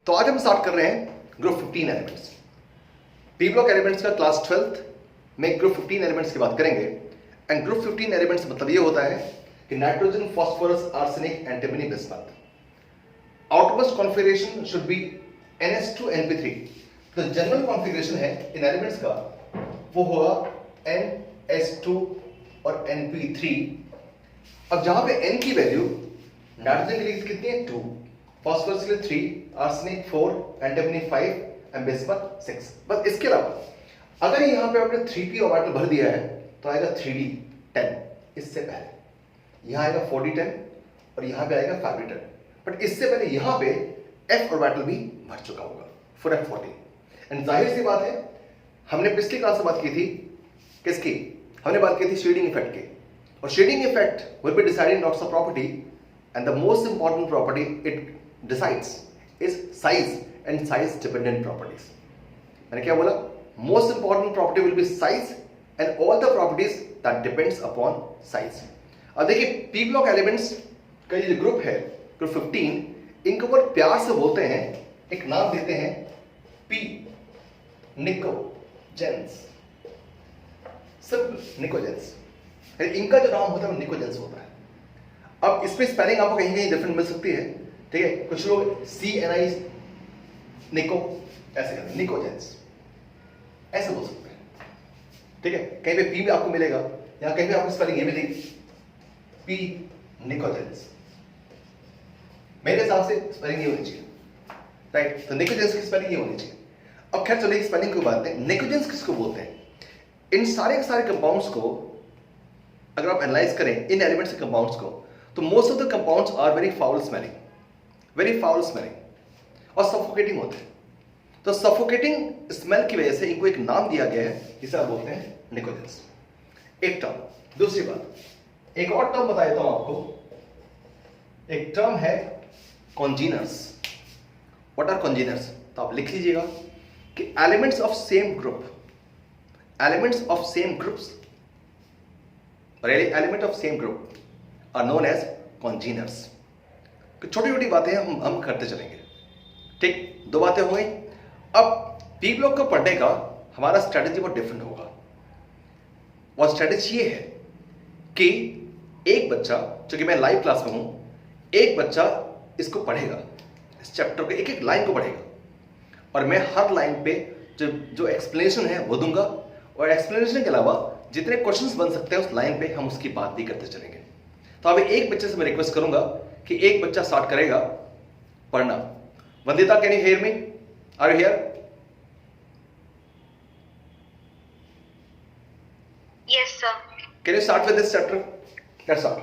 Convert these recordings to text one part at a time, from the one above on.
तो आज हम स्टार्ट कर रहे हैं group 15 elements. P block elements का क्लास 12th में ग्रुप 15 एलिमेंट्स की बात करेंगे। एंड ग्रुप 15 एलिमेंट्स मतलब ये होता है कि nitrogen, phosphorus, arsenic, antimony, bismuth. Outmost configuration should be NH2 NP3। तो जनरल कॉन्फ़िगरेशन है इन एलिमेंट्स का वो होगा NH2 और NP3। अब जहां पे N की वैल्यू नाइट्रोजन के लिए कितनी है 2, फास्फोरस के लिए 3, आर्सेनिक 4, एंटीमनी 5 एंड बिस्मथ 6। बस इसके अलावा अगर यहां पे आपने 3p ऑर्बिटल भर दिया है तो आएगा 3d 10। इससे पहले यहां आएगा 4d10 और यहां पे आएगा 5d10। बट इससे पहले यहां पे f ऑर्बिटल भी भर चुका होगा फॉर F40। एंड जाहिर सी बात है, हमने पिछली क्लास में बात की थी किसकी? हमने बात की थी शेडिंग इफेक्ट की। और shading effect will be deciding knots of property and the most important property it decides is size and size dependent properties. मैंने क्या बोला? Most important property will be size and all the properties that depends upon size. अब देखिए, P block elements का ये जो group है, group 15, इनको बहुत प्यार से बोलते हैं, एक नाम देते हैं पी निकोजेंस। Simple pnictogens. इनका जो नाम होता है वो निकोजेंस होता है। अब इसमें स्पेलिंग आपको कहीं कहीं डिफरेंट मिल सकती है, ठीक है? कुछ लोग CNI निको ऐसे कहते हैं, निकोजेंस ऐसे बोल सकते हैं, ठीक है? कहीं पे पी भी आपको मिलेगा, या कहीं पे आपको स्पेलिंग ये मिलेगी पी निकोजेंस। मेरे हिसाब से स्पेलिंग ये होनी चाहिए, राइट? तो निकोजेंस की स्पेलिंग ये होनी चाहिए। अब खैर चलिए स्पेलिंग की बात है। निकोजेंस किसको बोलते हैं? इन सारे के सारे कंपाउंड्स को अगर आप एनालाइज करें, इन एलिमेंट्स के कंपाउंड्स को, तो most of the compounds are very foul smelling और सफोकेटिंग होते हैं। तो सफोकेटिंग स्मेल की वजह से इनको एक नाम दिया गया है जिसे आप बोलते हैं निकोजेंस। एक टर्म। दूसरी बात, एक और टर्म बता देता हूं आपको। एक टर्म है कॉन्जीनर्स। What are कॉन्जीनर्स? तो आप लिख लीजिएगा कि elements of same group, elements of same groups, element of same group are known as congeners. छोटी छोटी बातें हम करते चलेंगे, ठीक? दो बातें हो गई। अब पी ब्लॉक को पढ़ने का हमारा स्ट्रेटेजी बहुत डिफरेंट होगा। और स्ट्रेटेजी ये है कि एक बच्चा, जो कि मैं लाइव क्लास में हूं, एक बच्चा इसको पढ़ेगा, इस चैप्टर के एक एक लाइन को पढ़ेगा, और मैं हर लाइन पे जो एक्सप्लेनेशन है वो दूंगा। और एक्सप्लेनेशन के अलावा जितने क्वेश्चंस बन सकते हैं उस लाइन पे हम उसकी बात भी करते चलेंगे। तो अभी एक बच्चे से मैं रिक्वेस्ट करूंगा कि एक बच्चा स्टार्ट करेगा पढ़ना। Vandita, can you hear me? Are you here? Yes sir. Can you start with this chapter? Let's start.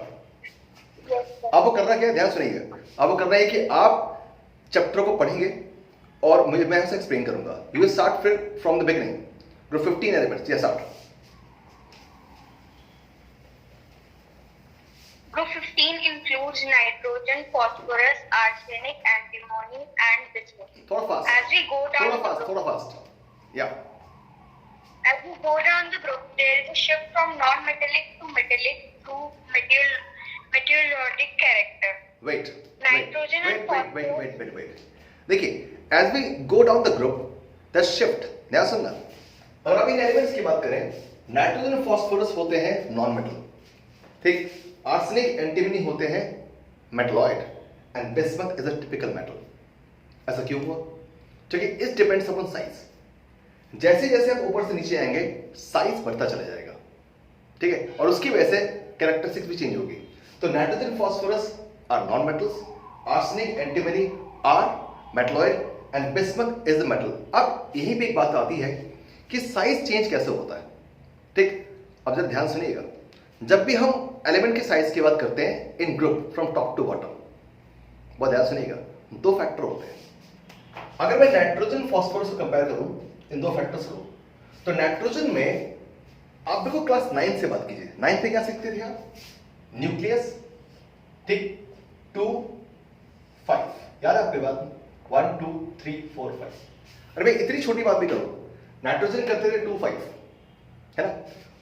आपको करना क्या है, ध्यान सुनिएगा। आपको करना है कि आप चैप्टर को पढ़ेंगे और मैं उसे एक्सप्लेन करूंगा। You will start from the beginning. Group 15 elements, या start. Group 15 includes nitrogen, phosphorus, arsenic, antimony, and bismuth. थोड़ा fast, As we go down, थोड़ा फास्ट, या। as we go down the group, there is a shift from non-metallic to metallic through metalloidic character. Wait. Nitrogen देखिए, as we go down the group, the shift, ध्यान सुनना। अगर आप इन elements की बात करें, नाइट्रोजन, फास्फोरस होते हैं नॉन मेटल, ठीक? आर्सेनिक, एंटीमनी होते हैं metalloid, and bismuth is a typical metal. ऐसा क्यों हुआ? क्योंकि इट डिपेंड्स अपॉन साइज। जैसे जैसे आप ऊपर से नीचे आएंगे साइज बढ़ता चला जाएगा, ठीक है? और उसकी वजह से कैरेक्टरिस्टिक्स भी चेंज होगी। तो nitrogen, phosphorus are non metals, arsenic, antimony are metalloid, and bismuth is a metal. अब यहीं पे एक बात आती है कि साइज चेंज कैसे होता है, ठीक? अब जरा ध्यान सुनिएगा। जब भी हम एलिमेंट के साइज की बात करते हैं इन group from top to bottom, बहुत ध्यान सुनिएगा, दो फैक्टर होते हैं। अगर मैं नाइट्रोजन, फास्फोरस को कंपेयर करूं इन दो फैक्टर्स को, तो नाइट्रोजन में आप देखो क्लास 9 से बात कीजिए। 9th में क्या सीखते थे आप? न्यूक्लियस, ठीक? 2 5, याद है आपके बात? 1 2 3 4 5। अरे भाई, इतनी छोटी बात भी करो। नाइट्रोजन करते थे 2 5, है ना?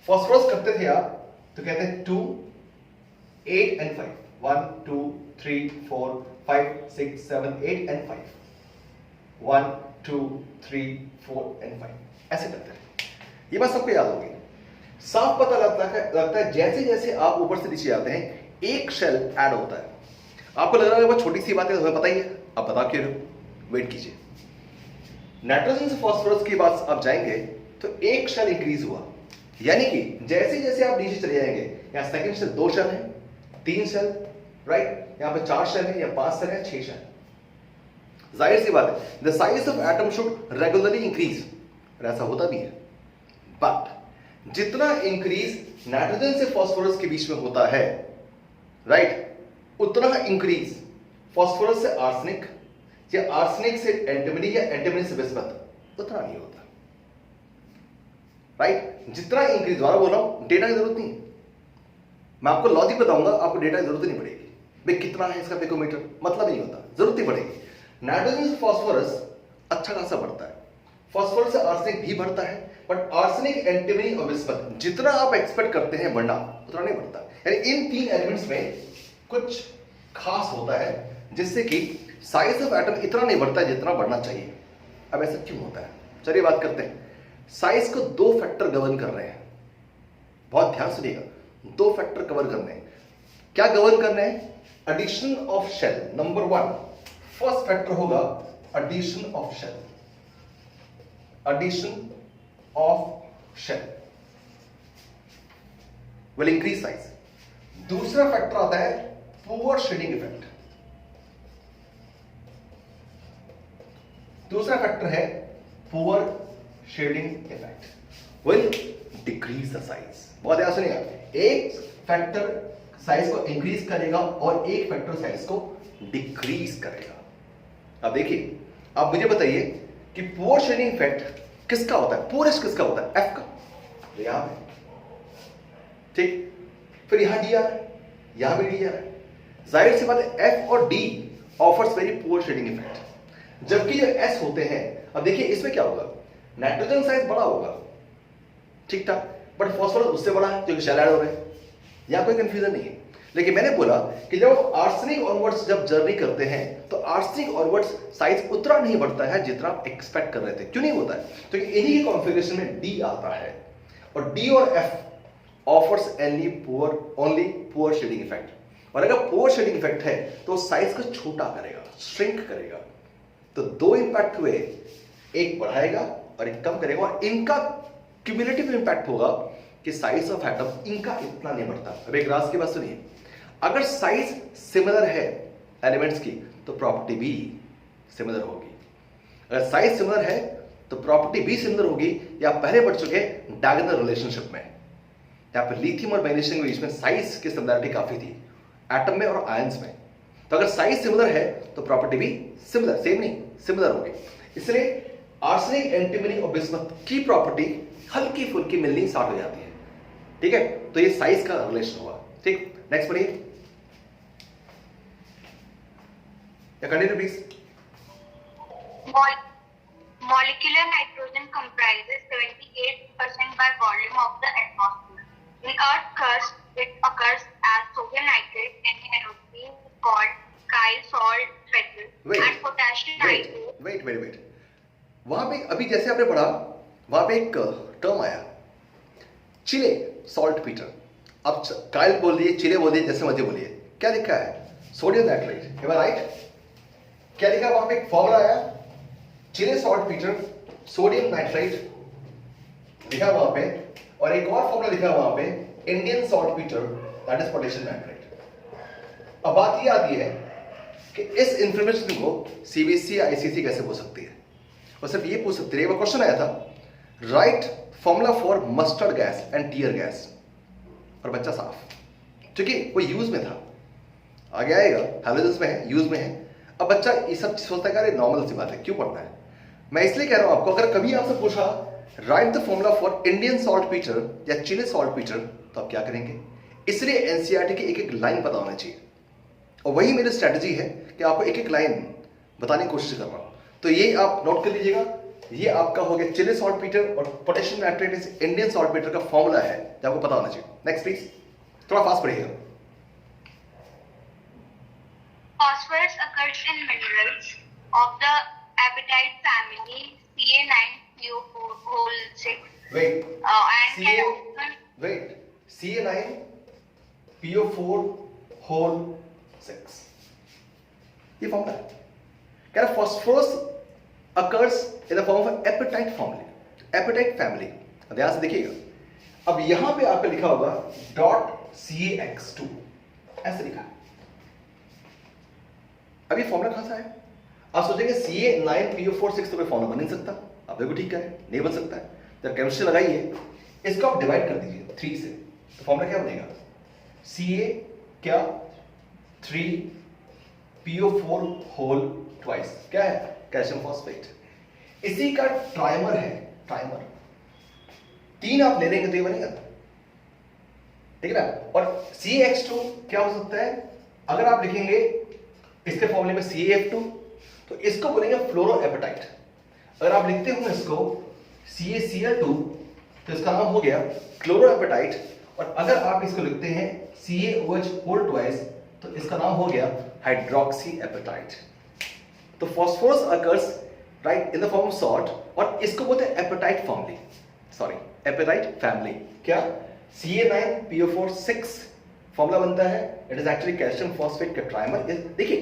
फास्फोरस करते थे आप तो कहते हैं 2 8 and 5, 1 2 3 4 5 6 7 8 and 5। 1 2 3 4 and 5 ऐसे करते हैं। ये बात सबको याद होगी। साफ पता लगता है जैसे जैसे आप ऊपर से नीचे आते हैं एक शेल ऐड होता है। आपको लग रहा है बहुत छोटी सी बात है, हमें पता ही है, आप बता क्यों रहे हो? वेट कीजिए। नाइट्रोजन से फास्फोरस की बात आप जाएंगे तो एक शेल इंक्रीज हुआ, यानी कि जैसे जैसे आप नीचे चले जाएंगे, यहां सेकंड शेल 2 शेल है, 3 शेल, राइट, यहां पे 4 शेल है या 5 शेल है, 6 शेल। जाहिर सी बात है the size of atom should regularly increase, और ऐसा होता भी है। बट जितना इंक्रीज नाइट्रोजन से फास्फोरस के बीच में होता है, राइट, उतना इंक्रीज फास्फोरस से आर्सेनिक या आर्सेनिक से एंटीमनी या एंटीमनी से बिस्मथ उतना नहीं होता, राइट। जितना इंक्रीज, दोबारा बोल रहा हूं, डेटा की जरूरत नहीं, मैं आपको लॉजिक बताऊंगा, आपको डेटा की जरूरत नहीं पड़ेगी। भाई कितना है इसका पिकोमीटर, मतलब नहीं होता, जरूरत नहीं पड़ेगी। नाइट्रोजन से फास्फोरस अच्छा खासा बढ़ता है, फास्फोरस से आर्सेनिक भी बढ़ता है, बट आर्सेनिक, एंटीमनी और बिस्मथ जितना आप एक्सपेक्ट करते हैं बढ़ना उतना नहीं बढ़ता। यानी इन 3 एलिमेंट्स में कुछ खास होता है जिससे कि साइज ऑफ एटम इतना नहीं बढ़ता जितना बढ़ना चाहिए। अब ऐसा क्यों होता है, चलिए बात करते हैं। साइज को 2 फैक्टर गवर्न कर रहे हैं, बहुत ध्यान सुनिएगा, 2 फैक्टर कवर करने हैं। क्या गवर्न करने हैं? Addition of shell, number 1, first factor होगा addition of shell, addition of shell will increase size. दूसरा फैक्टर आता है पुअर शेडिंग इफेक्ट, दूसरा फैक्टर है poor shading effect will decrease the size. बहुत ध्यान सुनिएगा, एक फैक्टर साइज को इंक्रीज करेगा और एक फैक्टर साइज को डिक्रीज करेगा। अब देखिए, आप मुझे बताइए कि पुअर शेडिंग इफेक्ट किसका होता है, पुअरेस्ट किसका होता है? एफ का, तो यहां पे, ठीक, फिर यहां डी आ रहा है, यहां भी डी आ रहा है। जाहिर सी बात है एफ और d offers very poor shading effect, जबकि जो एस होते हैं, अब देखिए इसमें क्या होगा, नाइट्रोजन साइज बड़ा होगा, ठीक था, बट फास्फोरस उससे बड़ा है क्योंकि शेल ऐड हो रहे हैं, यहां कोई कंफ्यूजन नहीं है। लेकिन मैंने बोला कि जब आर्सेनिक ऑनवर्ड्स जब जर्नी करते हैं तो आर्सेनिक ऑनवर्ड्स साइज उतना नहीं बढ़ता है जितना आप एक्सपेक्ट कर रहे थे। क्यों नहीं होता है? क्योंकि इन्हीं की कॉन्फ़िगरेशन में डी आता है, और डी और f offers only poor shading effect. और अगर पुअर शेडिंग इफेक्ट है तो साइज को छोटा करेगा, श्रिंक करेगा। तो 2 इंपैक्ट हुए, एक बढ़ाएगा और एक कम करेगा, और इनका क्यूमुलेटिव इंपैक्ट होगा कि साइज ऑफ एटम इनका इतना नहीं बढ़ता। अब एक राज की बात सुनिए, अगर साइज सिमिलर है एलिमेंट्स की तो प्रॉपर्टी भी सिमिलर होगी। अगर साइज सिमिलर है तो प्रॉपर्टी भी सिमिलर होगी। या पहले बढ़ चुके डायगोनल रिलेशनशिप में, यहां पर लिथियम और मैग्नीशियम के बीच में साइज की सिमिलरिटी काफी थी, एटम में और आयंस में। तो अगर साइज सिमिलर है तो प्रॉपर्टी भी सिमिलर, सेम नहीं, सिमिलर होगी। इसलिए आर्सेनिक, एंटीमनी और बिस्मथ की प्रॉपर्टी हल्की फुल्की मिलनी स्टार्ट हो जाती है, ठीक है। तो ये साइज का रिलेशन हुआ, ठीक। नेक्स्ट पढ़िए, या continue please. Molecular nitrogen comprises 78% by volume of the atmosphere. In Earth's crust, it occurs as sodium nitrate in aerosols called Kyle salt speckle and potassium nitrate. Wait. वहां पे अभी जैसे आपने पढ़ा, वहां पे एक टर्म आया, चिले सॉल्ट पीटर। अब काइल बोल दिए, चिले बोल दिए, जैसे मर्जी बोलिए। क्या लिखा है? Sodium nitrate, right. क्या लिखा वहां पे? एक फॉर्मूला आया, चिले सॉल्ट पीटर, सोडियम नाइट्रेट लिखा वहां पे, और एक और फॉर्मूला लिखा वहां पे, Indian salt Peter, that is potassium nitrate. अब बात ये आती है कि इस इंफॉर्मेशन को सीबीएसई या आईसीएसई कैसे पूछ सकती है, और सिर्फ ये पूछ सकती है। वो क्वेश्चन आया था, right formula for mustard gas and tear gas, और बच्चा साफ, क्योंकि वो यूज में था, आगे आएगा, हैलोजेंस में है, यूज में है। अब बच्चा ये सब सोचता है कि नॉर्मल सी बात है, क्यों पढ़ना है। मैं इसलिए कह रहा हूं आपको, अगर कभी आपसे पूछा right the formula for Indian salt Peter या चिले सॉल्ट पीटर, तो आप क्या करेंगे? इसलिए एनसीईआरटी की एक एक लाइन पता होना चाहिए, और वही मेरी स्ट्रेटजी है कि आपको एक एक लाइन बताने की कोशिश कर रहा हूं। तो ये आप नोट कर लीजिएगा, ये आपका हो गया चिले सॉल्ट पीटर, और potassium nitrate is Indian saltpetre का फॉर्मूला है, जो आपको पता होना चाहिए। नेक्स्ट प्लीज, थोड़ा फास्ट पढ़िएगा। Phosphorus occurs in minerals of the apatite PO4 whole 6। ये फॉर्मूला है। कह रहा phosphorus occurs in the form of apatite family. ध्यान से देखिएगा, अब यहां पे आपका लिखा होगा .CaX2 ऐसे लिखा है। अब ये फॉर्मूला कहां से आया? आप सोचेंगे Ca9PO4 6 तो कोई फॉर्मूला बन नहीं सकता। आप देखो ठीक है, नहीं बन सकता है। जब केमिस्ट्री लगाइए, इसको आप डिवाइड कर दीजिए 3 से, तो फॉर्मूला क्या बनेगा? Ca क्या 3PO4 होल ट्वाइस, क्या है? Calcium phosphate. इसी का ट्राइमर है, ट्राइमर 3 आप ले लेंगे तो ये बनेगा, ठीक है ना। और CaX2 क्या हो सकता है? अगर आप लिखेंगे इसके फॉर्मूले में CaF2 तो इसको बोलेंगे फ्लोरोएपेटाइट। अगर आप लिखते हो इसको CaCl2 तो इसका नाम हो गया क्लोरोएपेटाइट। और अगर आप इसको लिखते हैं CaOH होल ट्वाइस तो इसका नाम हो गया हाइड्रोक्सी एपेटाइट। तो phosphorus occurs right in the form of salt, और इसको बोलते हैं एपेटाइट फैमिली। क्या? Ca9PO4 6 फॉर्मूला बनता है, it is actually calcium phosphate का ट्राइमर। देखिए,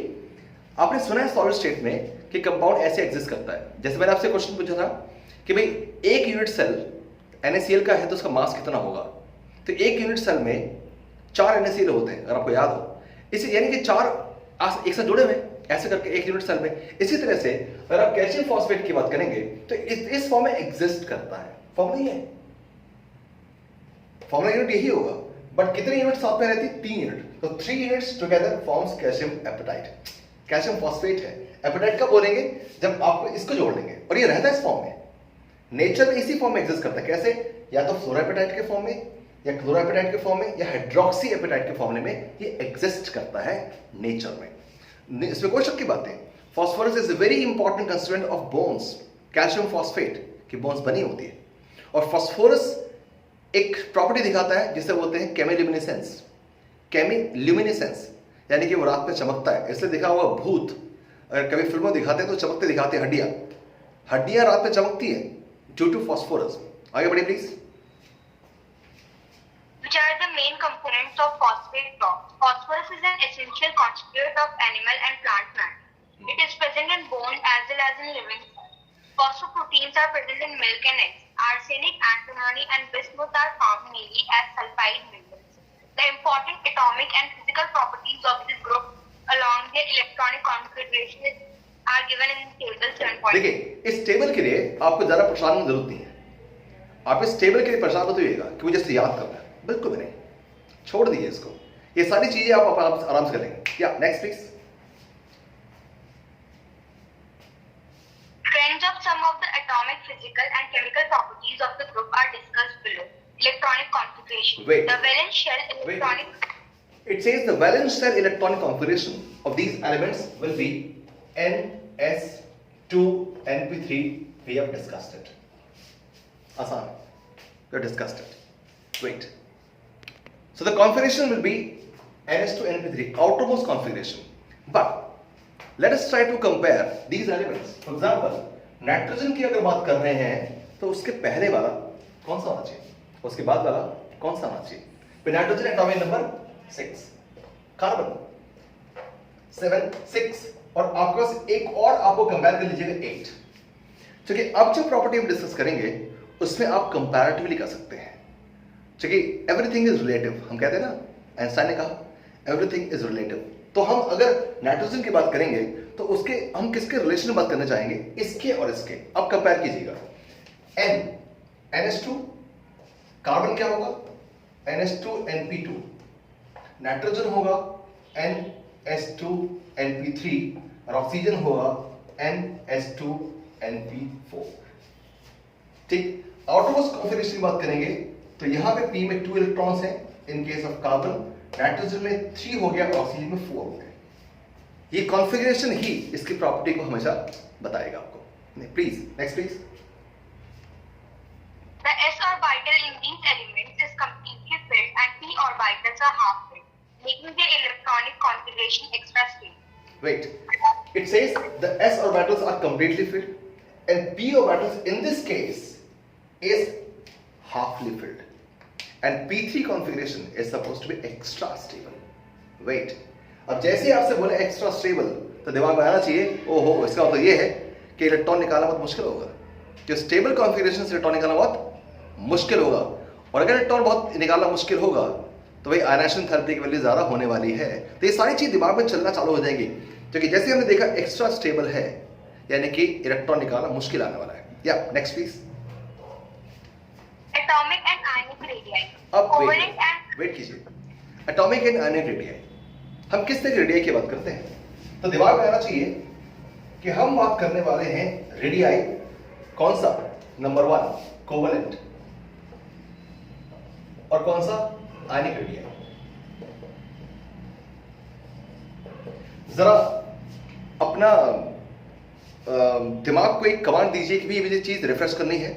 आपने सुना है सॉलिड स्टेट में कि कंपाउंड ऐसे एग्जिस्ट करता है। जैसे मैंने आपसे क्वेश्चन पूछा था कि भाई एक यूनिट सेल NaCl का है तो उसका मास कितना होगा? तो एक यूनिट सेल में 4 NaCl होते हैं, अगर आपको याद हो। इसी यानी कि 4 एक साथ जुड़े हुए ऐसे करके एक यूनिट सेल में। इसी तरह से अगर आप कैल्शियम फॉस्फेट की बात करेंगे तो इस फॉर्म में एग्जिस्ट करता है। फॉर्मूला यूनिट यही होगा, बट कितने यूनिट साथ में रहती? 3 यूनिट। तो 3 units together forms calcium apatite. Calcium phosphate है। एपेटाइट कब बोलेंगे? जब आप इसको जोड़ लेंगे, और ये रहता है इस फॉर्म में। नेचर में इसी फॉर्म में एग्जिस्ट करता है। कैसे? या तो फ्लोरोएपेटाइट के फॉर्म में, या क्लोरोएपेटाइट के फॉर्म में, या हाइड्रोक्सी एपेटाइट के फॉर्म में ये एग्जिस्ट करता है नेचर में। इसमें कोई शक की बात है। Phosphorus is a very important constituent of bones. Calcium phosphate की बोन्स बनी होती है। और फॉस्फोरस एक प्रॉपर्टी दिखाता है जिसे बोलते हैं केमिल्यूमिनेसेंस, यानी कि वो रात में चमकता है। इसलिए देखा होगा भूत अगर कभी फिल्मों दिखाते हैं तो चमकते दिखाते हैं। हड्डियां रात में चमकती है ड्यू टू फॉस्फोरस। आगे बढ़िए please. Which are the main components of phosphate rocks? Phosphorus is an essential constituent of animal and plant matter. It is present in bone as well as in living cells. Phosphoproteins are present in milk and eggs. Arsenic, antimony, and bismuth are found mainly as sulfide minerals. The important atomic and physical properties of this group, along their electronic configuration, are given in table 7.2. देखिए, इस table के लिए आपको ज्यादा परेशान होने की जरूरत नहीं है। आप इस टेबल के लिए परेशान मत होइएगा कि मुझे इसे याद करना है, बिल्कुल भी नहीं। छोड़ दीजिए इसको, ये सारी चीजें आप आराम से करेंगे। या next please. Trends of some of the atomic, physical, and chemical properties of the group are discussed below. Electronic configuration. Wait. The valence shell electronic. It says the valence shell electronic configuration of these elements will be NS2NP3. We have discussed it. Asan. We have discussed it. Wait. So the configuration will be NS2NP3, outermost configuration. But let us try to compare these elements. For example, nitrogen की अगर बात कर रहे हैं तो उसके पहले वाला कौन सा होना चाहिए, उसके बाद वाला कौन सा होना चाहिए? नाइट्रोजन एटॉमिक नंबर 6, कार्बन 7, 6, और आपके पास एक और आपको कंपेयर कर लीजिएगा 8। क्योंकि अब जो प्रॉपर्टी हम डिस्कस करेंगे उसमें आप कंपैरेटिवली कर सकते हैं। क्योंकि एवरीथिंग इज रिलेटिव, हम कहते हैं ना, आइंस्टाइन ने कहा एवरीथिंग इज रिलेटिव। तो हम अगर नाइट्रोजन की बात करेंगे तो उसके हम किसके रिलेशन में बात करना चाहेंगे? इसके और इसके। अब कंपेयर कीजिएगा। NS2, कार्बन क्या होगा? NS2NP2, नाइट्रोजन होगा NS2NP3, और ऑक्सीजन होगा NS2NP4। ठीक, आउटरमोस्ट कॉन्फिगरेशन की बात करेंगे तो यहां पे P में 2 इलेक्ट्रॉन्स हैं in case of carbon, nitrogen में 3 हो गया, ऑक्सीजन में 4 हो गया। ये कॉन्फ़िगरेशन ही इसकी प्रॉपर्टी को हमेशा बताएगा आपको। Please next please. The s orbital in these elements is completely filled and p orbitals are half filled, making their electronic configuration extra stable. Wait, it says the s orbitals are completely filled and p orbitals in this case is halfly filled. and P3 configuration is supposed to be extra stable. Wait, अब जैसे ही आपसे बोले extra stable तो दिमाग में आना चाहिए ओहो इसका मतलब ये है कि इलेक्ट्रॉन निकालना बहुत मुश्किल होगा, कि स्टेबल कॉन्फ़िगरेशन से इलेक्ट्रॉन निकालना बहुत मुश्किल होगा, और अगर इलेक्ट्रॉन बहुत निकालना मुश्किल होगा तो भाई आयनाइजेशन थेरेपी की वैल्यू ज़्यादा होने वाली है। तो ये सारी चीज़ दिमाग में चलना चालू हो जाएगी, क्योंकि जैसे हमने देखा एक्स्ट्रा स्टेबल है यानी कि इलेक्ट्रॉन निकालना मुश्किल आने वाला है। या next please. Atomic and ionic radii. अब वेट कीजिए, एटॉमिक एंड आयनिक रेडियाई, हम किस तरह की रेडियाई की बात करते हैं? तो दिमाग में आना चाहिए कि हम बात करने वाले हैं रेडियाई कौन सा, नंबर 1 कोवेलेंट, और कौन सा आयनिक रेडियाई। जरा अपना दिमाग को एक कमांड दीजिए कि ये मुझे चीज रिफ्रेश करनी है।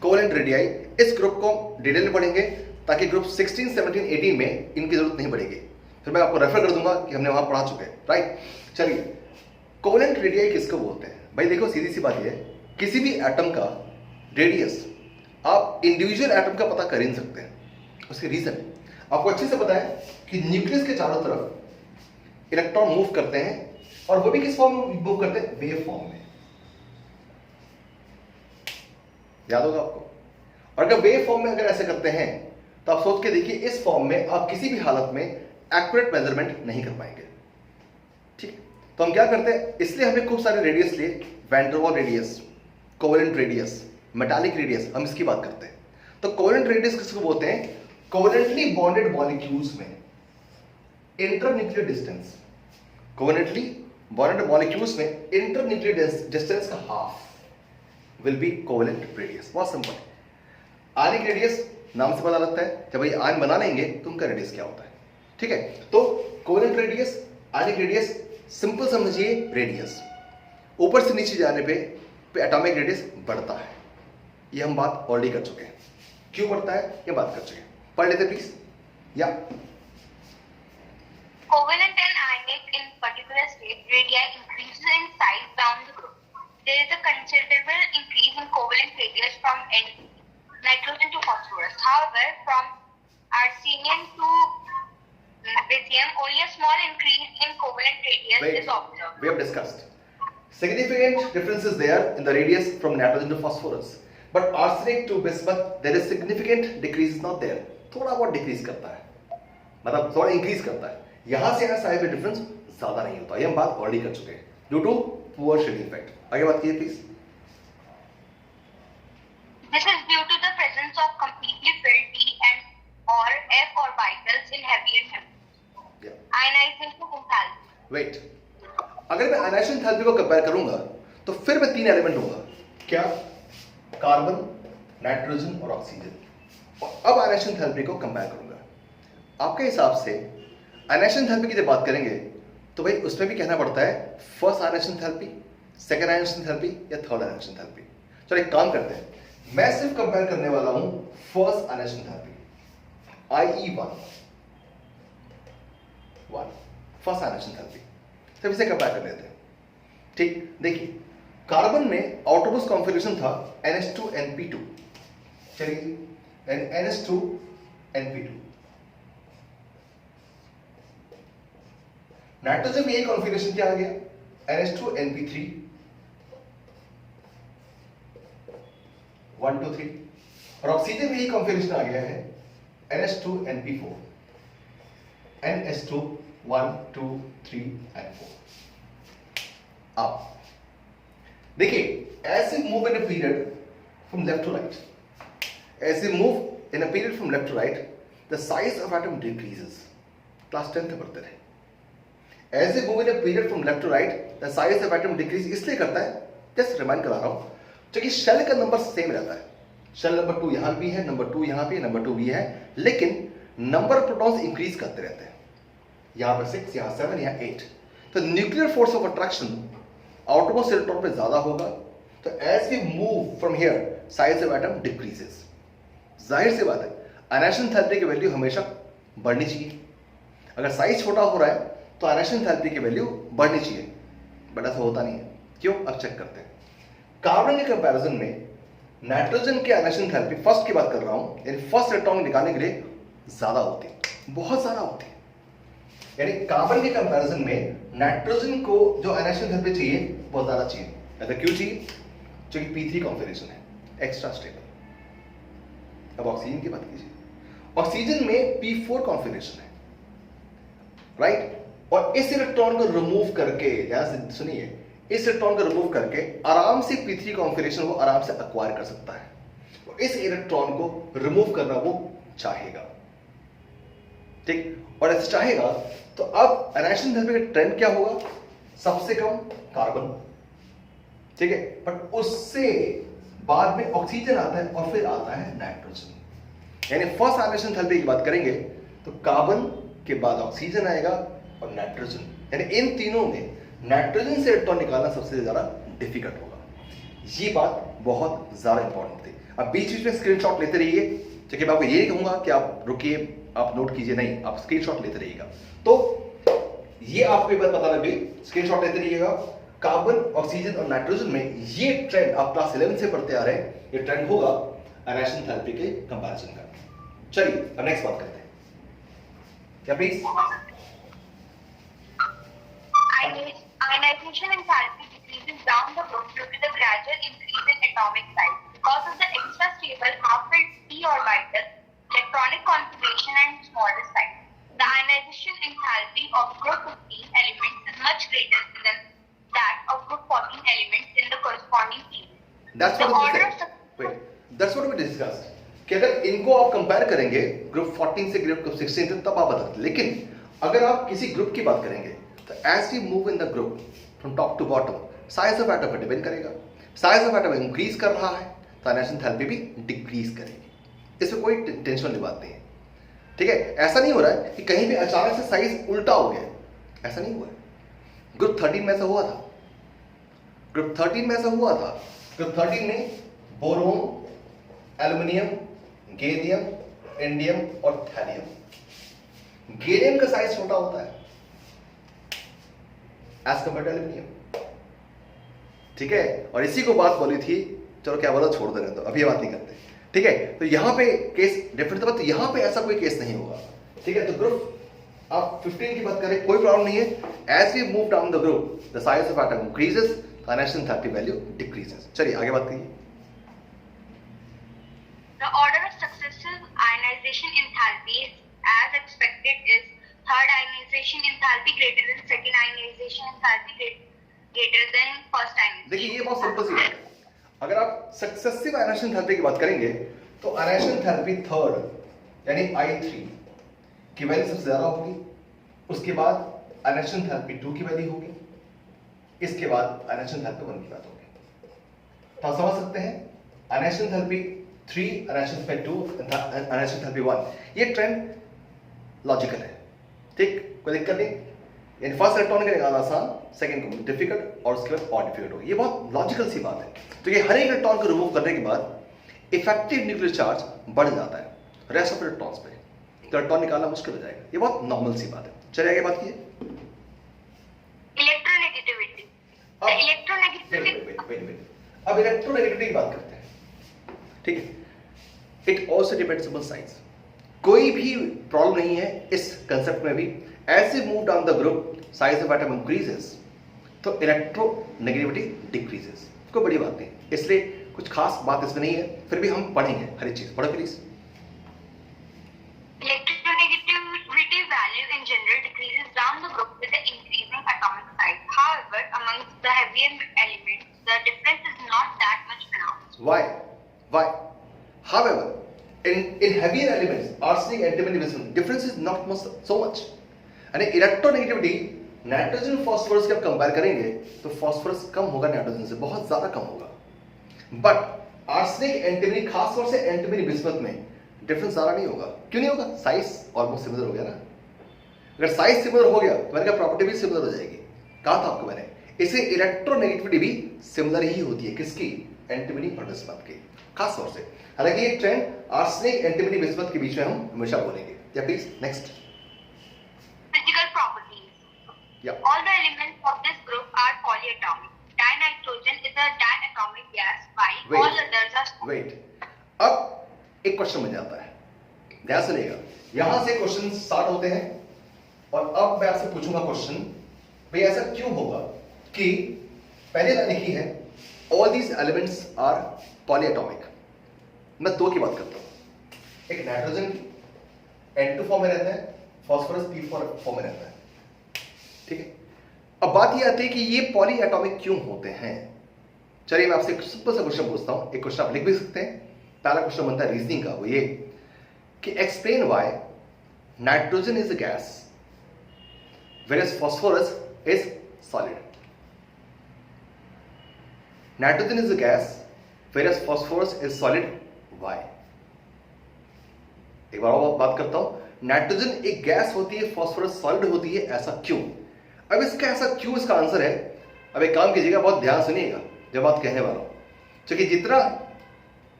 कोवेलेंट रेडियाई, इस ग्रुप को डिटेल में पढ़ेंगे ताकि ग्रुप 16, 17, 18 में इनकी जरूरत नहीं पड़ेगी, फिर मैं आपको रेफर कर दूंगा कि हमने वहां पढ़ा चुके हैं, राइट। चलिए, कोवेलेंट रेडियाई किसको बोलते हैं? भाई देखो सीधी सी बात है, किसी भी एटम का रेडियस आप इंडिविजुअल एटम का पता कर ही नहीं सकते हैं। उसके रीजन आपको अच्छे से पता है कि न्यूक्लियस के चारों तरफ इलेक्ट्रॉन मूव करते हैं, और वो भी किस फॉर्म में मूव करते हैं? वेव फॉर्म में, याद होगा आपको। और अगर वेव फॉर्म में अगर ऐसे करते हैं तो आप सोच के देखिए, इस फॉर्म में आप किसी भी हालत में एक्यूरेट मेजरमेंट नहीं कर पाएंगे, ठीक है। तो हम क्या करते हैं, इसलिए हमने खूब सारे रेडियस लिए, वैन डर वाल radius, covalent radius, metallic radius, हम इसकी बात करते हैं। तो कोवेलेंट रेडियस किसको बोलते हैं? कोवेलेंटली बॉन्डेड मॉलिक्यूल्स में internuclear distance, covalently bonded molecules में इंटरन्यूक्लियर डिस्टेंस का half will be covalent radius. बहुत सिंपल है। आयनिक रेडियस नाम से पता लगता है, जब ये आयन बना लेंगे तो उनका रेडियस क्या होता है, ठीक है। तो covalent radius, ionic radius, simple समझिए रेडियस ऊपर से नीचे जाने पे एटॉमिक रेडियस बढ़ता है। ये हम बात ऑलरेडी कर चुके हैं, क्यों बढ़ता है ये बात कर चुके हैं। पढ़ लेते प्लीज। या Covalent and ionic in particular state radii increases in size down the group. There is a considerable increase in covalent radius from nitrogen to phosphorus. However, from arsenium to lithium, only a small increase in covalent radius is observed. We have discussed. Significant difference is there in the radius from nitrogen to phosphorus. But arsenic to bismuth, there is significant decrease not there. थोड़ा बहुत decrease करता है, मतलब थोड़ा increase करता है। यहां से यहां साइज में डिफरेंस ज्यादा नहीं होता, ये हम बात ऑलरेडी कर चुके हैं, due to poor shading effect. आगे बात कीजिए please. This is due to the presence of completely filled p and or f orbitals in heavier metals. Ionization enthalpy. Wait, अगर मैं आयनाइजेशन एंथैल्पी को कंपेयर करूंगा तो फिर मैं 3 एलिमेंट होगा, क्या? कार्बन, नाइट्रोजन और ऑक्सीजन। और अब आयनाइजेशन एंथैल्पी को कंपेयर करूंगा। आपके हिसाब से आयनाइजेशन एंथैल्पी की जब बात करेंगे तो भाई उसमें भी कहना पड़ता है first ionization enthalpy, second ionization enthalpy या थर्ड आयनाइजेशन एंथैल्पी। चलो एक काम करते हैं, मैं सिर्फ कंपेयर करने वाला हूं first ionization enthalpy, IE1 first ionization enthalpy. तब इसे कंपेयर कर लेते हैं, ठीक। देखिए, कार्बन में आउटरमोस्ट कॉन्फ़िगरेशन था NH2NP2, चलिए NH2NP2। नाइट्रोजन में यही कॉन्फ़िगरेशन क्या आ गया? NH2NP3, 1 2 3। और ऑक्सीजन में यही कॉन्फ़िगरेशन आ गया है NH2NP4, NH2 1 2 3 and 4। अब देखिए, as we move in a period from left to right, as we move in a period from left to right, the size of atom decreases. Class 10th में पढ़ते रहे। As we move in a period from left to right, the size of atom decrease इसलिए करता है, just remind करा रहा हूँ, क्योंकि शेल का नंबर सेम रहता है। शेल नंबर 2 यहाँ भी है, नंबर 2 यहाँ भी, नंबर 2 भी है, लेकिन नंबर प्रोटॉन्स इंक्रीज करते रहते हैं। यहाँ पर 6, यहाँ 7, यहाँ 8। तो nuclear force of attraction outermost electron पे ज्यादा होगा, तो as we move from here size of atom decreases. जाहिर सी बात है, आयनाइजेशन एंथैल्पी की वैल्यू हमेशा बढ़नी चाहिए। अगर साइज छोटा हो रहा है तो आयनाइजेशन एंथैल्पी की वैल्यू बढ़नी चाहिए, बट ऐसा होता नहीं है। क्यों? अब चेक करते हैं। कार्बन के कंपैरिजन में नाइट्रोजन के आयनाइजेशन एंथैल्पी फर्स्ट की बात कर रहा हूं, यानी फर्स्ट इलेक्ट्रॉन निकालने के लिए ज्यादा होती है, बहुत ज्यादा होती है। यानी कार्बन के कंपैरिजन में नाइट्रोजन को जो आयनाइजेशन एंथैल्पी चाहिए बहुत ज्यादा चाहिए। ऐसा क्यों चाहिए? क्योंकि P3 कॉन्फिगरेशन है, एक्स्ट्रा स्टेबल। अब ऑक्सीजन की बात कीजिए, ऑक्सीजन में P4 कॉन्फिगरेशन है, राइट? और इस इलेक्ट्रॉन को रिमूव करके, ध्यान से सुनिए, इस इलेक्ट्रॉन को रिमूव करके आराम से P3 कॉन्फिगरेशन वो आराम से एक्वायर कर सकता है। और इस इलेक्ट्रॉन को रिमूव करना वो चाहेगा, ठीक? और ऐसे चाहेगा तो अब आयनाइजेशन एंथैल्पी का ट्रेंड क्या होगा? सबसे कम कार्बन, ठीक है, बट उससे बाद में ऑक्सीजन आता है और फिर आता है नाइट्रोजन। यानी फर्स्ट आयनाइजेशन एंथैल्पी की बात करेंगे तो कार्बन के बाद ऑक्सीजन आएगा और नाइट्रोजन, यानी इन तीनों में नाइट्रोजन से इलेक्ट्रॉन निकालना सबसे ज्यादा डिफिकल्ट होगा। ये बात बहुत ज्यादा इंपॉर्टेंट थी। अब बीच बीच में स्क्रीनशॉट लेते रहिए, क्योंकि मैं आपको ये नहीं कहूंगा कि आप रुकिए, आप नोट कीजिए, नहीं, आप स्क्रीनशॉट लेते रहिएगा। तो ये आपको एक बात पता लगे, स्क्रीनशॉट लेते रहिएगा। कार्बन, ऑक्सीजन और नाइट्रोजन में ये ट्रेंड आप क्लास 11 से पढ़ते आ रहे हैं, ये ट्रेंड होगा आयनाइजेशन एंथैल्पी के कंपैरिजन का। चलिए अब नेक्स्ट बात करते हैं, क्या please? Ionization enthalpy decreases down the group due to the gradual increase in atomic size because of the extra stable half-filled p orbital, electronic configuration and smaller size. The ionization enthalpy of group 15 elements is much greater than that of group 14 elements in the corresponding period. That's The what we order of said. Wait, that's what we discussed. कि अगर इनको आप compare करेंगे group 14 से group 16 तक, तब आप बताते। लेकिन अगर आप किसी ग्रुप की बात करेंगे तो as you move in the group from top to bottom, size of atom पर डिपेंड करेगा। साइज ऑफ एटम इंक्रीज कर रहा है तो आयनाइजेशन एंथैल्पी भी डिक्रीज करेगी। इसमें कोई टेंशन वाली बात नहीं है, ठीक है? ऐसा नहीं हो रहा है कि कहीं भी अचानक से साइज उल्टा हो गया, ऐसा नहीं हुआ है। ग्रुप 13 में ऐसा हुआ था, ग्रुप 13 में ऐसा हुआ था। ग्रुप 13 में बोरोन, एल्युमिनियम, गेलियम, इंडियम और थैलियम। गेलियम का साइज छोटा होता है एज कंपेयर टू एल्युमिनियम, ठीक है? और इसी को बात बोली थी, चलो क्या बोला, छोड़ देने दो, अभी ये बात नहीं करते, ठीक है? तो यहां पे केस डिफरेंट था, तो यहां पे ऐसा कोई केस नहीं होगा, ठीक है? तो ग्रुप आप 15 की बात करें, कोई प्रॉब्लम नहीं है। As we move down the group the size of atom increases, ionization enthalpy value decreases. चलिए आगे बात करिए। The order of successive ionization enthalpies as expected is third ionization enthalpy greater than second ionization enthalpy greater than first ionization. देखिए ये बहुत simple सी बात है। अगर आप सक्सेसिव आयनाइजेशन एंथैल्पी की बात करेंगे तो आयनाइजेशन एंथैल्पी थर्ड यानी I3 की वैल्यू सबसे ज्यादा होगी, उसके बाद आयनाइजेशन एंथैल्पी 2 की वैल्यू होगी, इसके बाद आयनाइजेशन एंथैल्पी 1 की बात होगी। तो आप समझ सकते हैं ionization enthalpy 3, ionization enthalpy 2, ionization enthalpy 1, ये ट्रेंड लॉजिकल है, ठीक? कोई दिक्कत नहीं। यानी फर्स्ट इलेक्ट्रॉन का निकालना आसान, सेकंड को डिफिकल्ट, और उसके बाद और डिफिकल्ट होगी। ये बहुत लॉजिकल सी बात है। तो ये हर एक इलेक्ट्रॉन को रिमूव करने के बाद इफेक्टिव न्यूक्लियर चार्ज बढ़ जाता है रेस्ट ऑफ इलेक्ट्रॉन्स पे, तो इलेक्ट्रॉन निकालना मुश्किल हो जाएगा। ये बहुत नॉर्मल सी बात है। चलिए आगे बात कीजिए। Electronegativity. The electronegativity. अब इलेक्ट्रोनेगेटिविटी की बात करते हैं, ठीक है? It also depends upon size. कोई भी प्रॉब्लम नहीं है इस कंसेप्ट में भी। As you move down the group size of atom increases तो इलेक्ट्रोनेगेटिविटी डिक्रीजेस। कोई बड़ी बात नहीं, इसलिए कुछ खास बात इसमें नहीं है, फिर भी हम पढ़ेंगे हर एक चीज। पढ़ो please. Electronegativity value in general decreases down the group with the increasing atomic size. However, amongst the heavier elements, the difference is not that much pronounced. Why? However, in heavier elements, arsenic, antimony, bismuth, difference is not much, so much. यानी electronegativity nitrogen phosphorus के आप compare करेंगे तो phosphorus कम होगा nitrogen से, बहुत ज्यादा कम होगा। बट आर्सेनिक, एंटीमनी, खासतौर से एंटीमनी बिस्मथ में डिफरेंस ज्यादा नहीं होगा। क्यों नहीं होगा? साइज ऑलमोस्ट सिमिलर हो गया ना। अगर साइज सिमिलर हो गया तो मैंने कहा प्रॉपर्टी भी सिमिलर हो जाएगी, कहा था आपको मैंने। इसे इलेक्ट्रोनेगेटिविटी भी सिमिलर ही होती है, किसकी? एंटीमनी और बिस्मथ की खास तौर से। हालांकि ये ट्रेंड आर्सेनिक, एंटीमनी, बिस्मथ के बीच में हम हमेशा बोलेंगे। या please next. Physical properties. Yeah. All the elements of this group are polyatomic. Dinitrogen is a diatomic gas, while all others are small. Wait, अब एक क्वेश्चन बन जाता है, ध्यान से लेगा, यहां से क्वेश्चन स्टार्ट होते हैं और अब मैं आपसे पूछूंगा क्वेश्चन, भाई ऐसा क्यों होगा कि पहले लाइन लिखी है all these elements are polyatomic. मैं दो की बात करता हूं, एक नाइट्रोजन N2 फॉर्म में रहता है, फास्फोरस P फॉर्म में रहता है, ठीक है। अब बात यह आती है कि ये पॉलीएटॉमिक क्यों होते हैं। चलिए मैं आपसे एक सिंपल सा क्वेश्चन पूछता हूं, एक क्वेश्चन आप लिख भी सकते हैं। पहला क्वेश्चन बनता है रीजनिंग का, वो ये कि explain why nitrogen is a gas whereas phosphorus is solid. Nitrogen is a gas whereas phosphorus is solid. Why? एक बार और बात करता हूं, नाइट्रोजन एक गैस होती है, फास्फोरस सॉलिड होती है, ऐसा क्यों? अब इसका ऐसा क्यों इसका आंसर है। अब एक काम कीजिएगा, बहुत ध्यान सुनिएगा जब बात कहने वाला हूं, क्योंकि जितना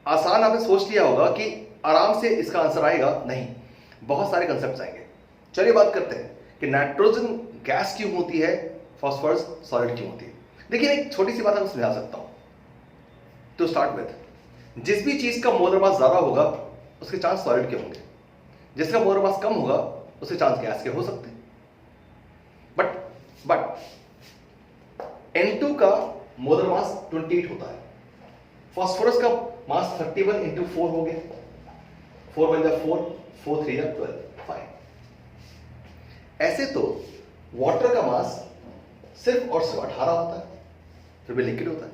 आसान आपने सोच लिया होगा कि आराम से इसका आंसर आएगा, नहीं, बहुत सारे कंसेप्ट आएंगे। चलिए बात करते हैं कि नाइट्रोजन गैस क्यों होती है, फास्फोरस सॉलिड क्यों होती है। देखिए एक छोटी सी बात मैं समझा सकता हूं। टू स्टार्ट विथ, जिस भी चीज का मोलर मास ज्यादा होगा उसके चांस सॉलिड के होंगे, जिसका मोलर मास कम होगा उसके चांस गैस के हो सकते हैं। बट N2 का मोलर मास 28 होता है, फास्फोरस का मास 31 इंटू 4 हो गया, 4 बन जाए 4, 4 3 या 12, 5। ऐसे तो वाटर का मास सिर्फ और सिर्फ 18 होता है, फिर भी लिक्विड होता है,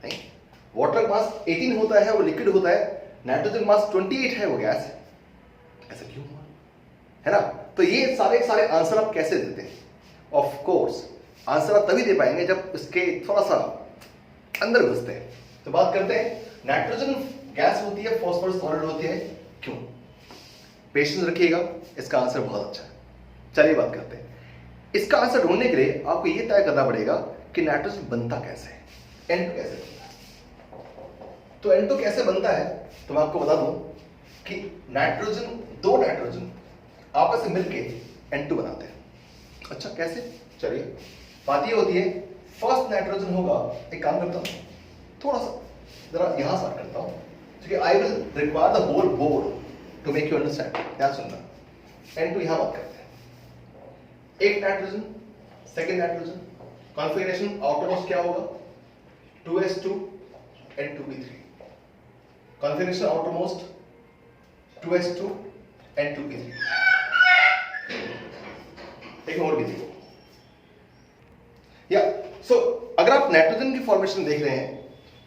नहीं? वाटर का मास 18 होता है, वो लिक्विड होता है, नाइट्रोजन मास 28 है, वो गैस है। ऐसा क्यों हुआ, है ना? तो ये सारे आंसर आप कैसे देते हैं? ऑफ कोर्स आंसर आप तभी दे पाएंगे जब इसके थोड़ा सा अंदर घुसते हैं। तो बात करते हैं, नाइट्रोजन गैस होती है, फास्फोरस सॉलिड होती है, क्यों? पेशेंस रखिएगा, इसका आंसर बहुत अच्छा है। चलिए बात करते हैं, इसका आंसर ढूंढने के लिए आपको यह तय करना पड़ेगा कि नाइट्रोजन बनता कैसे है, N2 कैसे बनता है। तो N2 कैसे बनता है, तो मैं आपको बता दूं कि दो नाइट्रोजन आपस में मिलकर N2 बनाते हैं। अच्छा कैसे? चलिए बात ये होती है, फर्स्ट नाइट्रोजन होगा, एक काम करता हूं, थोड़ा सा जरा यहां स्टार्ट करता हूं, क्योंकि I will require the whole board to make you understand. ध्यान सुनना, N2 यहां बात करते हैं, एक nitrogen, second nitrogen, configuration outermost क्या होगा, 2s2 and 2p3, configuration outermost 2s2 and 2p3। एक और भी देखो, या सो अगर आप नाइट्रोजन की फॉर्मेशन देख रहे हैं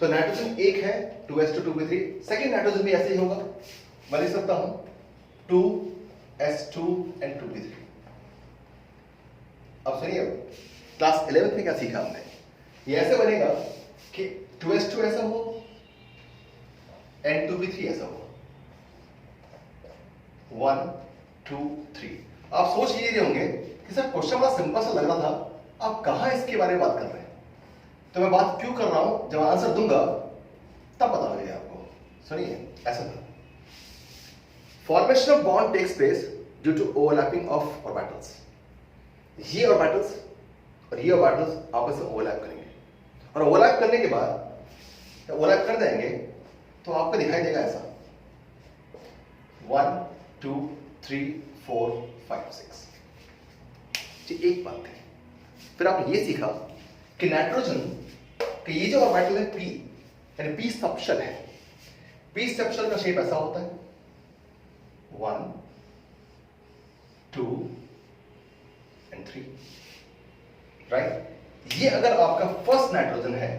तो नाइट्रोजन एक है, 2s2 2p3, सेकेंड नाइट्रोजन भी ऐसे ही होगा, मैं लिख सकता हूं 2s2 and 2p3। अब सुनिए, क्लास 11th में क्या सीखा हमने, ये ऐसे बनेगा कि 2s2 ऐसा हो and 2p3 ऐसा हो, 1 2 3। आप सोच ये रहे होंगे कि सर क्वेश्चन बड़ा सिंपल सा लग रहा था, आप कहां इसके बारे में बात कर रहे हैं। तो मैं बात क्यों कर रहा हूं, जब आंसर दूंगा तब पता लगेगा आपको। सुनिए, ऐसा था, formation of bond takes place due to overlapping of orbitals. ये ऑर्बिटल्स और ये ऑर्बिटल्स आपस में ओवरलैप करेंगे, और ओवरलैप करने के बाद ओवरलैप कर देंगे तो आपको दिखाई देगा ऐसा 1 2 3 4 5 6। जी एक बात है, फिर आपने ये सीखा कि नाइट्रोजन कि ये जो ऑर्बिटल है p, यानी p सबशेल है, p सबशेल का शेप ऐसा होता है 1 2 and 3, राइट। ये अगर आपका फर्स्ट नाइट्रोजन है,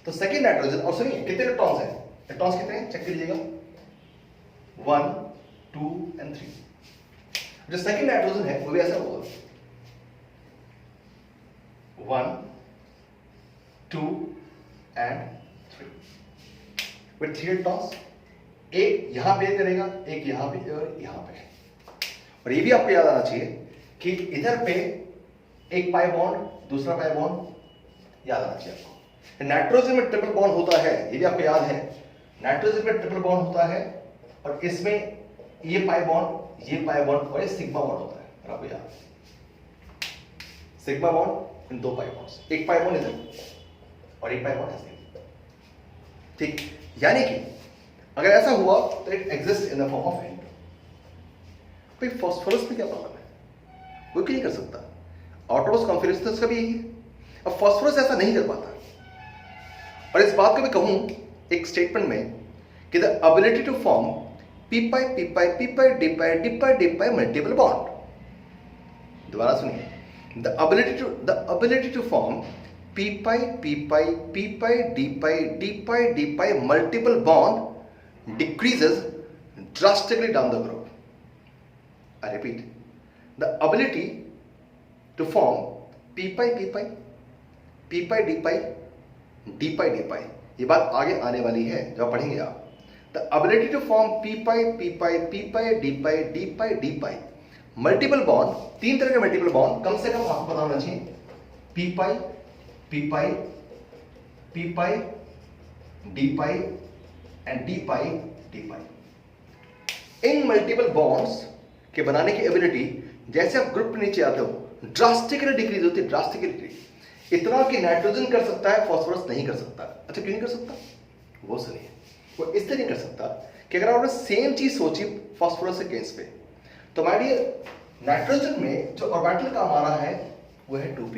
तो सेकेंड नाइट्रोजन, और सुनिए कितने इलेक्ट्रॉन्स हैं, इलेक्ट्रॉन्स कितने हैं चेक कीजिएगा, 1 2 and 3। जो सेकेंड नाइट्रोजन है वो भी ऐसा होगा 1 2 and 3 विद 3 इलेक्ट्रॉन्स, एक यहां पे करेगा, एक यहां पे और यहां पे। और ये भी आपको याद आना चाहिए कि इधर पे एक पाई बॉन्ड, दूसरा पाई बॉन्ड, याद आना चाहिए आपको। नाइट्रोजन में ट्रिपल बॉन्ड होता है, ये भी आपको याद है, नाइट्रोजन में ट्रिपल बॉन्ड होता है, और इसमें ये पाई बॉन्ड, ये पाई बॉन्ड और ये सिग्मा बॉन्ड होता है। और आपको याद, sigma bond in 2 pi bonds, एक पाई बॉन्ड इधर और एक पाई बॉन्ड ऐसे। ठीक, यानी कि अगर ऐसा हुआ तो it exist in the form of N2। भाई फास्फोरस में क्या प्रॉब्लम है? वो क्यों नहीं कर सकता? ऑटोलॉगस कॉन्फिगरेशन तो उसका भी यही है। अब फास्फोरस ऐसा नहीं कर पाता, और इस बात को मैं कहूं एक स्टेटमेंट में कि the ability to form p pi p pi p pi d pi d pi d pi multiple bond. दोबारा सुनिए, the ability to form p pi p pi p pi d pi d pi d pi multiple bond decreases drastically down the group. I repeat, the ability to form p pi p pi p pi d pi d pi d pi, ये बात आगे आने वाली है जब पढ़ेंगे आप। The ability to form p pi p pi p pi d pi d pi d pi multiple bond, तीन तरह के मल्टीपल बॉन्ड कम से कम आपको पता होना चाहिए, p pi p pi p pi d pi and d pi d pi। In multiple bonds के बनाने की एबिलिटी जैसे आप ग्रुप में नीचे आते हो ड्रास्टिकली डिक्रीज होती है, ड्रास्टिकली डिक्रीज। इतना कि नाइट्रोजन कर सकता है, फास्फोरस नहीं कर सकता। अच्छा, क्यों नहीं कर सकता? वो सुनिए, वो इसलिए नहीं कर सकता कि अगर आपने सेम चीज सोची फास्फोरस के केस पे, तो माय डियर नाइट्रोजन में जो ऑर्बिटल काम आ रहा है वो है 2p,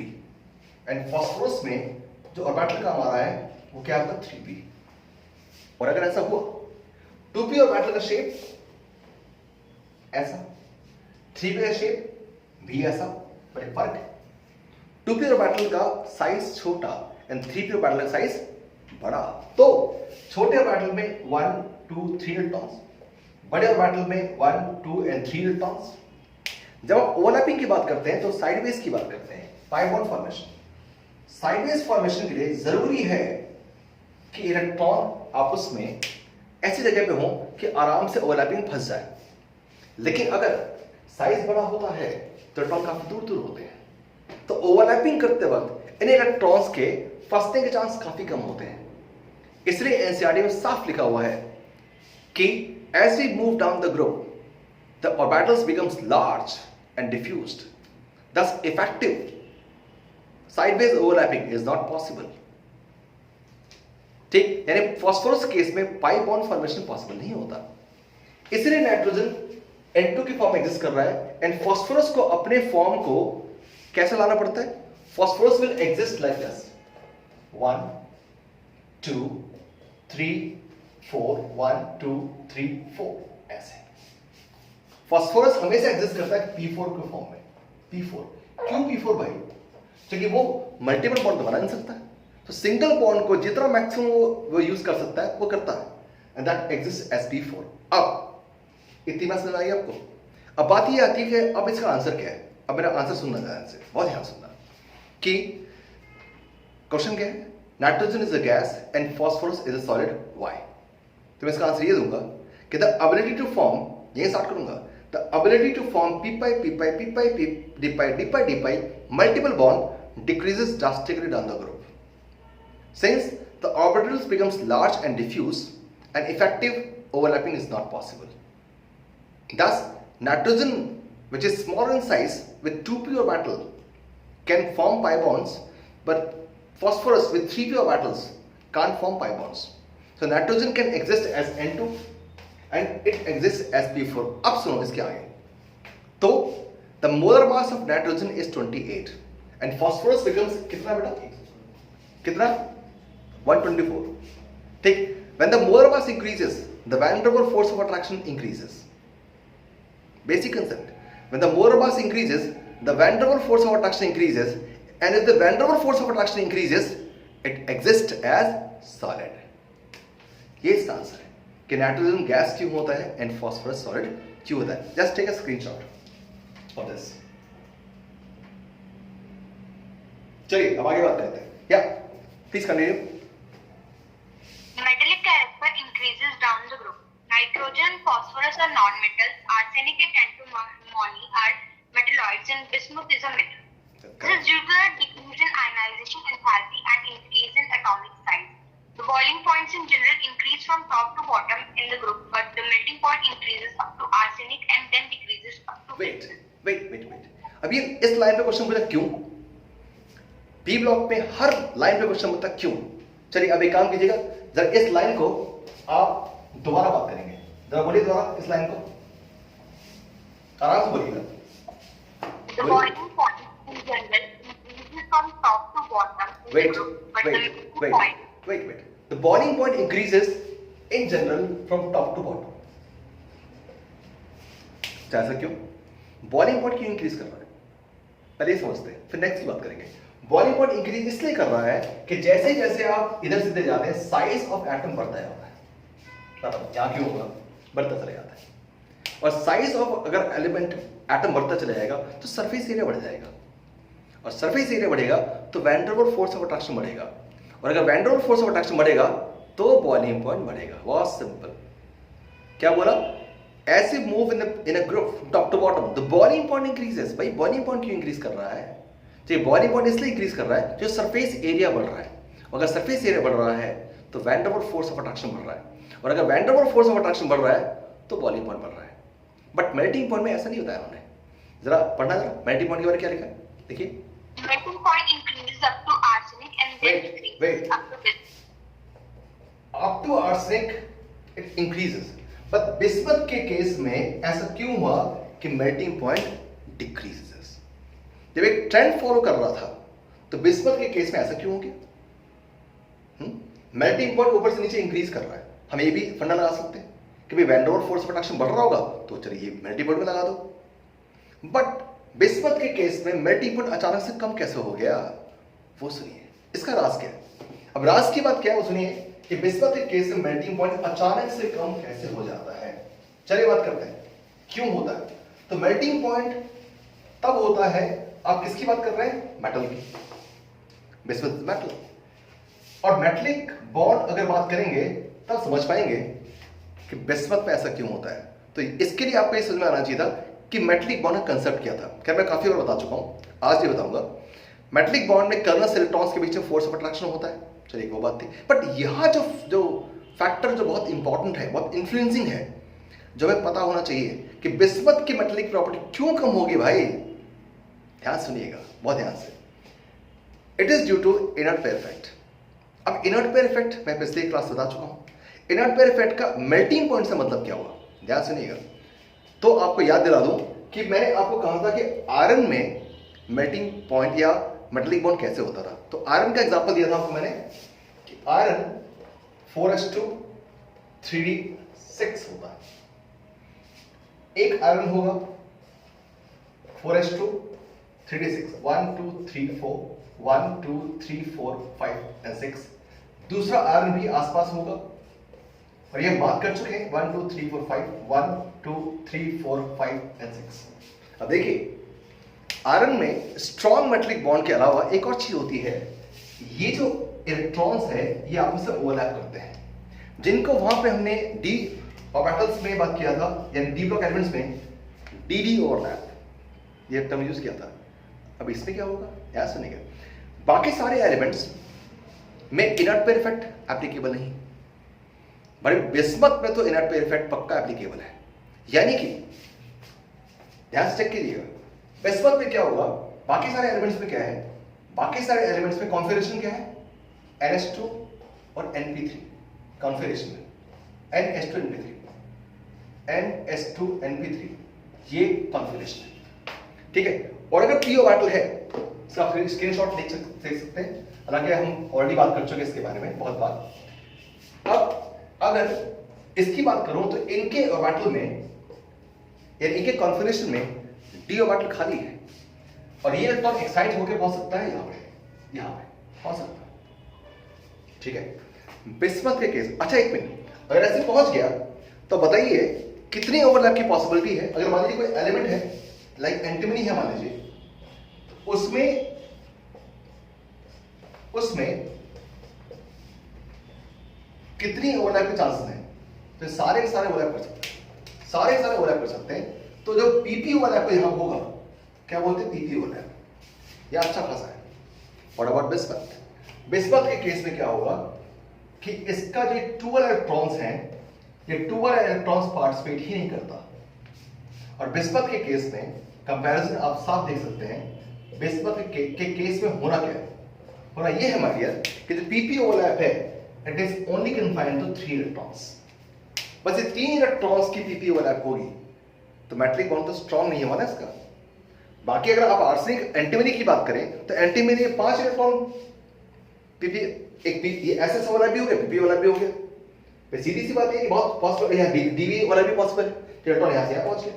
एंड फास्फोरस में जो ऑर्बिटल काम आ रहा है वो क्या आपका 3p। और अगर ऐसा हुआ 2p ऑर्बिटल का शेप ऐसा, 3p का शेप भी ऐसा, पर एक फर्क है, 2p ऑर्बिटल का साइज छोटा एंड 3p ऑर्बिटल का साइज बड़ा। तो छोटे ऑर्बिटल में 1 2 3 इलेक्ट्रॉन्स, बड़े ऑर्बिटल में 1 2 एंड 3 इलेक्ट्रॉन्स। जब आप ओवरलैपिंग की बात करते हैं तो साइडवेज की बात करते हैं, pi bond formation. Sideways formation के लिए जरूरी है कि इलेक्ट्रॉन आपस में ऐसी जगह पे हो कि आराम से ओवरलैपिंग फंस जाए। लेकिन अगर साइज बड़ा होता है तो इलेक्ट्रॉन काफी दूर दूर होते हैं, तो ओवरलैपिंग करते वक्त इन इलेक्ट्रॉन्स के फंसने के चांस काफी कम होते हैं। इसलिए एनसीईआरटी में साफ लिखा हुआ है कि as we move down the group, the orbitals becomes large and diffused. Thus, effective sideways overlapping is not possible. ठीक, यानी फास्फोरस केस में पाई बॉन्ड फॉर्मेशन पॉसिबल नहीं होता। इसलिए नाइट्रोजन N2 की फॉर्म एग्जिस्ट कर रहा है, एंड फास्फोरस को अपने फॉर्म को कैसे लाना पड़ता है? Phosphorus will exist like this, 1 2 3 4 1 2 3 4 ऐसे। फास्फोरस हमेशा एग्जिस्ट करता है p4 के फॉर्म में, p4। क्यों p4 भाई? क्योंकि वो मल्टीपल बॉन्ड तो बना नहीं सकता, तो सिंगल बॉन्ड को जितना मैक्सिमम वो यूज कर सकता है वो करता है, and that exist as p4। अब इतनी बात समझ आई आपको? अब बात ये आती है कि अब इसका आंसर क्या है। अब मेरा आंसर सुनना ध्यान से, बहुत ध्यान सुनना, कि क्वेश्चन क्या है, nitrogen is a gas and phosphorus is a solid, why? तो मैं इसका आंसर ये दूंगा कि द एबिलिटी टू फॉर्म, यही स्टार्ट करूंगा, the ability to form p pi p pi p pi d pi d pi d pi multiple bond decreases drastically down the group. Since the orbitals becomes large and diffuse, and effective overlapping is not possible. Thus, nitrogen, which is smaller in size with 2p orbital, can form pi bonds, but phosphorus with 3p orbitals can't form pi bonds. So nitrogen can exist as N2 and it exists as p4. अब सुनो इसके आगे, तो the molar mass of nitrogen is 28 and phosphorus becomes कितना बेटा? कितना? 124. ठीक, when the molar mass increases, the van der Waals force of attraction increases. Basic concept. When the molar mass increases, the van der Waals force of attraction increases, and if the van der Waals force of attraction increases, it exists as solid. ये इसका answer है कि nitrogen gas क्यों होता है and phosphorus solid क्यों होता है। Just take a screenshot of this. चलिए अब आगे बात करते हैं, या please continue. Metallic character increases down the group. Nitrogen, phosphorus are non-metals. Arsenic and antimony are metalloids, and bismuth is a metal. This is due to the diffusion, ionization, enthalpy, and increase in atomic size. The boiling points in general increase from top to bottom in the group, but the melting point increases up to arsenic and then decreases up to. Wait. अब ये इस line पे question पूछा क्यों? P block में हर line पे question होता है क्यों? चलिए अब एक काम कीजिएगा, जरा इस लाइन को आप दोबारा बात करेंगे, जरा बोलिए दोबारा इस लाइन को, आराम से बोलिएगा। The boiling point in general increases from top to bottom. Wait. Point. The boiling point increases in general from top to bottom. ऐसा क्यों? बॉइलिंग पॉइंट क्यों इंक्रीज कर रहा है? पहले समझते हैं, फिर नेक्स्ट की बात करेंगे। बॉइलिंग पॉइंट इंक्रीज इसलिए कर रहा है कि जैसे जैसे आप इधर सीधे जाते हैं, साइज ऑफ एटम बढ़ता जाता है। यहां क्यों होगा? बढ़ता चला जाता है। और साइज ऑफ अगर एलिमेंट एटम बढ़ता चला जाएगा तो सरफेस एरिया बढ़ जाएगा, और सरफेस एरिया बढ़ेगा तो van der Waals force of attraction बढ़ेगा, और अगर van der Waals force of attraction बढ़ेगा तो बॉइलिंग पॉइंट बढ़ेगा। बहुत सिंपल। क्या बोला? As you move in a group from top to bottom, the boiling point increases. भाई boiling point क्यों increase कर रहा है? तो ये boiling point इसलिए increase कर रहा है जो surface area बढ़ रहा है। अगर surface area बढ़ रहा है तो van der Waals force of attraction बढ़ रहा है, और अगर van der Waals force of attraction बढ़ रहा है तो boiling point बढ़ रहा है। बट melting point में ऐसा नहीं होता है। उन्होंने जरा पढ़ना, जरा melting point के बारे में क्या लिखा है देखिए। Melting point increases up to arsenic and then decreases up to this. Up to arsenic it increases. पर बिस्मथ के केस में ऐसा क्यों हुआ कि मेल्टिंग पॉइंट डिक्रीजेस? जब एक ट्रेंड फॉलो कर रहा था तो बिस्मथ के केस में ऐसा क्यों हो गया? मेल्टिंग पॉइंट ऊपर से नीचे इंक्रीज कर रहा है। हम ये भी फंडा लगा सकते हैं कि भाई van der Waals force of attraction बढ़ रहा होगा तो चलिए मेल्टिंग पॉइंट में लगा दो। बट बिस्मथ के केस में मेल्टिंग पॉइंट अचानक से कम कैसे हो गया, वो सुनिए। इसका राज क्या है? अब राज की बात क्या है वो सुनिए कि बिस्मथ के केस में मेल्टिंग पॉइंट अचानक से कम कैसे हो जाता है। चलिए बात करते हैं क्यों होता है। तो मेल्टिंग पॉइंट तब होता है, आप किसकी बात कर रहे हैं? मेटल की। बिस्मथ मेटल और मेटलिक बॉन्ड अगर बात करेंगे तब समझ पाएंगे कि बिस्मथ में ऐसा क्यों होता है। तो इसके लिए आपको ये समझ में आना चाहिए था कि मेटलिक बॉन्ड का कंसेप्ट क्या था। खैर मैं काफी बार बता चुका हूं, आज ये बताऊंगा। मेटलिक बॉन्ड में कर्नल इलेक्ट्रॉन्स के बीच में फोर्स ऑफ अट्रैक्शन होता है। चलिए वो बात थी। बट यहाँ जो फैक्टर जो बहुत इंपॉर्टेंट है, बहुत इन्फ्लुएंसिंग है, जो हमें पता होना चाहिए कि बिस्मथ की मेटलिक प्रॉपर्टी क्यों कम होगी। भाई ध्यान सुनिएगा बहुत ध्यान से। It is due to inert pair effect. अब इनर्ट पेयर इफेक्ट मैं पिछले क्लास बता चुका हूं। इनर्ट पेयर इफेक्ट का मेल्टिंग पॉइंट से मतलब क्या हुआ, ध्यान सुनिएगा। तो आपको याद दिला दूं कि मैंने आपको कहा था कि आयरन में मेल्टिंग पॉइंट या मेटलिक बॉन्ड कैसे होता था। तो आयरन का एग्जांपल दिया था आपको मैंने कि आयरन 4s2 3d6 होता है। एक आयरन होगा 4s2 3d6 1 2 3 4 1 2 3 4 5 and 6। दूसरा आयरन भी आसपास होगा, और ये बात कर चुके हैं 1 2 3 4 5 1 2 3 4 5 and 6। अब देखिए आयरन में स्ट्रॉन्ग मेटलिक बॉन्ड के अलावा एक और चीज होती है। ये जो इलेक्ट्रॉन्स है ये आपस में ओवरलैप करते हैं, जिनको वहां पे हमने डी ऑर्बिटल्स में बात किया था, यानी डी ब्लॉक एलिमेंट्स में डी ओवरलैप ये टर्म यूज किया था। अब इसमें क्या होगा याद सुनिएगा। बाकी सारे एलिमेंट्स में इनर्ट पेयर इफेक्ट एप्लीकेबल नहीं, बड़े बिस्मथ में तो इनर्ट पेयर इफेक्ट पक्का एप्लीकेबल है। यानी कि ध्यान से चेक कीजिएगा, बिस्मथ में क्या होगा, बाकी सारे एलिमेंट्स में क्या है, बाकी सारे एलिमेंट्स में कॉन्फिगरेशन क्या है, NH2 और NP3 कॉन्फिगरेशन में, NH2 NP3 NH2 NP3 ये कॉन्फिगरेशन है, ठीक है। और अगर पी ऑर्बिटल है, इसका फिर स्क्रीनशॉट देख सकते हैं, हालांकि हम ऑलरेडी बात कर चुके हैं इसके बारे में बहुत बार। अब अगर इसकी बात करूं तो इनके ऑर्बिटल में यानी इनके कॉन्फिगरेशन में डी ऑर्बिटल खाली है, और ये इलेक्ट्रॉन एक्साइट होकर पहुंच सकता है यहाँ पे पहुंच सकता है, ठीक है। बिस्मथ के केस, अच्छा एक मिनट, अगर ऐसे पहुंच गया तो बताइए कितनी ओवरलैप की पॉसिबिलिटी है। अगर मान लीजिए कोई एलिमेंट है लाइक एंटीमनी है मान लीजिए, तो उसमें कितनी ओवरलैप के चांसेस हैं, तो सारे ओवरलैप कर सकते हैं, सारे ओवरलैप कर सकते हैं। तो जो पीपी ओवरलैप यहां होगा, क्या बोलते हैं पीपी ओवरलैप, यह अच्छा खासा है। What about bismuth? बिस्मथ के केस में क्या होगा कि इसका जो 12 इलेक्ट्रॉन्स हैं, ये 12 इलेक्ट्रॉन्स पार्टिसिपेट ही नहीं करता। और बिस्मथ के केस में कंपैरिजन आप साफ देख सकते हैं, बिस्मथ के केस में होना क्या है, और ये है माय डियर कि जो pp ओवरलैप है it is only confined to 3 electrons. बस ये 3 इलेक्ट्रॉन्स की pp ओवरलैप होगी तो मेटलिक बॉन्ड तो स्ट्रॉन्ग नहीं होगा ना इसका। बाकी अगर आप आर्सेनिक एंटीमनी की बात करें तो एंटीमनी 5 इलेक्ट्रॉन pp एक ये SS वाला भी हो गया pp वाला भी हो गया। फिर सीधी सी बात है कि बहुत पॉसिबल है dv वाला भी पॉसिबल है, इलेक्ट्रॉन यहां से यहां पहुंच गया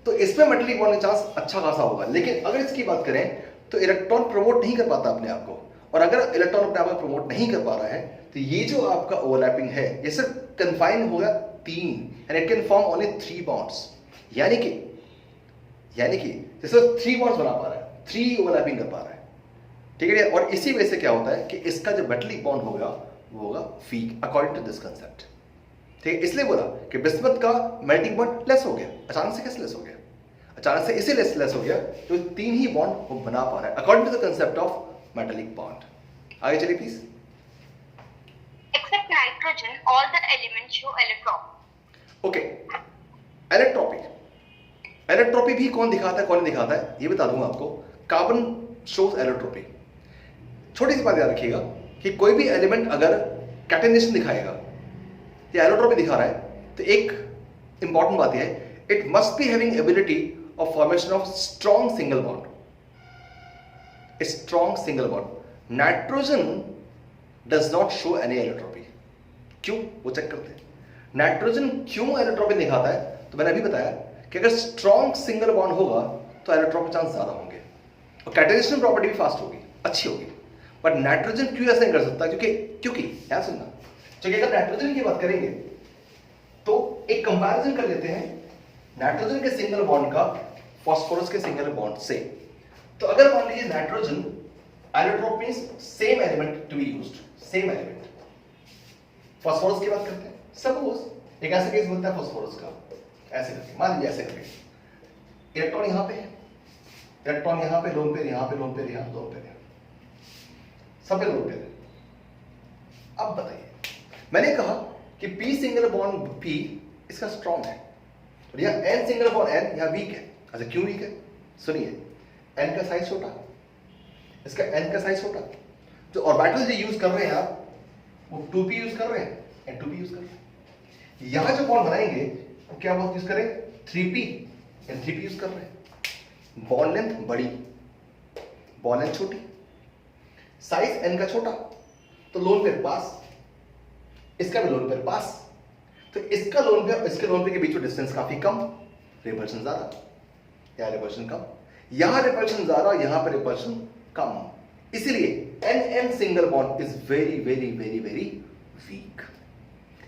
तो इसमें मेटलिक बॉन्ड का चांस अच्छा खासा होगा। लेकिन अगर इसकी बात करें तो इलेक्ट्रॉन प्रमोट नहीं कर पाता अपने आप को, और अगर इलेक्ट्रॉन अपने आप को प्रमोट नहीं कर पा रहा है तो ये जो आपका ओवरलैपिंग है ये सिर्फ कन्फाइन होगा 3 and it can form only 3 bonds. यानी कि जैसे 3 बॉन्ड्स बना पा रहा है, 3 ओवरलैपिंग कर पा रहा है, ठीक है। और इसी वजह से क्या होता है कि इसका जो मेटलिक बॉन्ड होगा वो होगा weak according to this concept, ठीक है। इसलिए बोला कि बिस्मथ का मेल्टिंग बॉन्ड लेस हो गया। अचानक से कैसे लेस हो गया? अचानक से इसे लेस हो गया तो 3 ही बॉन्ड वो बना पा रहा है according to the concept of metallic bond. आगे चलिए please. Except nitrogen, all the elements show allotropy. Okay, allotropy भी कौन दिखाता है कौन नहीं दिखाता है ये बता दूंगा आपको। Carbon shows allotropy. छोटी सी बात याद रखिएगा कि कोई भी एलिमेंट अगर कैटेनेशन दिखाएगा या एलोट्रोपी दिखा रहा है तो एक इंपॉर्टेंट बात यह है it must be having ability of formation of strong single bond. Strong single bond. Nitrogen does not show any allotropy. क्यों? वो चेक करते हैं नाइट्रोजन क्यों एलोट्रोपी दिखाता है। तो मैंने अभी बताया कि अगर स्ट्रॉन्ग सिंगल बॉन्ड होगा तो एलोट्रोपी चांस ज्यादा होंगे और कैटेनेशन प्रॉपर्टी भी फास्ट होगी, अच्छी होगी। बट नाइट्रोजन क्यों ऐसा नहीं कर सकता? क्योंकि याद सुनना, क्योंकि अगर नाइट्रोजन की बात करेंगे तो एक कंपैरिजन कर लेते हैं नाइट्रोजन के सिंगल बॉन्ड का फास्फोरस के सिंगल बॉन्ड से। तो अगर मान लीजिए nitrogen allotrope means same element to be used, same element. Phosphorus की बात करते हैं, सपोज एक ऐसा केस बनता है फास्फोरस का, ऐसे करके मान लीजिए ऐसे करके इलेक्ट्रॉन यहां पे है, इलेक्ट्रॉन यहां पे, लोन पेयर यहां पे, लोन पेयर यहां, लोन पेयर यहां, सब पे लोन पेयर है। अब बताइए, मैंने कहा कि p सिंगल बॉन्ड p इसका स्ट्रॉन्ग है और यहां n सिंगल बॉन्ड n यहां वीक है। अच्छा क्यों वीक है? सुनिए, n का साइज छोटा, इसका n का साइज छोटा। जो ऑर्बिटल जो यूज कर रहे हैं आप वो 2p यूज कर रहे हैं एंड 2p यूज कर रहे हैं। यहां जो बॉन्ड बनाएंगे वो क्या बॉन्ड यूज करें? 3p एंड 3p यूज कर रहे हैं। बॉन्ड लेंथ बड़ी, बॉन्ड लेंथ छोटी, साइज n का छोटा, तो लोन पेयर पास, इसका भी लोन पेयर पास। तो इसका लोन पेयर इसके लोन पेयर के बीच में डिस्टेंस काफी कम, रिपल्शन ज्यादा, या रिपल्शन कम। यहां रिपल्शन ज्यादा, यहां पर रिपल्शन कम। इसलिए n single bond is very very very very weak.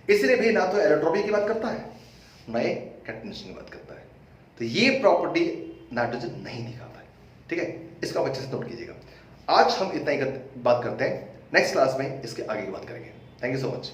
इसलिए भी ना तो एलोट्रोपी की बात करता है ना ये कैटेनेशन की बात करता है। तो ये प्रॉपर्टी नाइट्रोजन नहीं दिखाता है, ठीक है। इसको आप अच्छे से नोट कीजिएगा। आज हम इतना ही बात करते हैं, नेक्स्ट क्लास में इसके आगे की बात करेंगे। Thank you so much.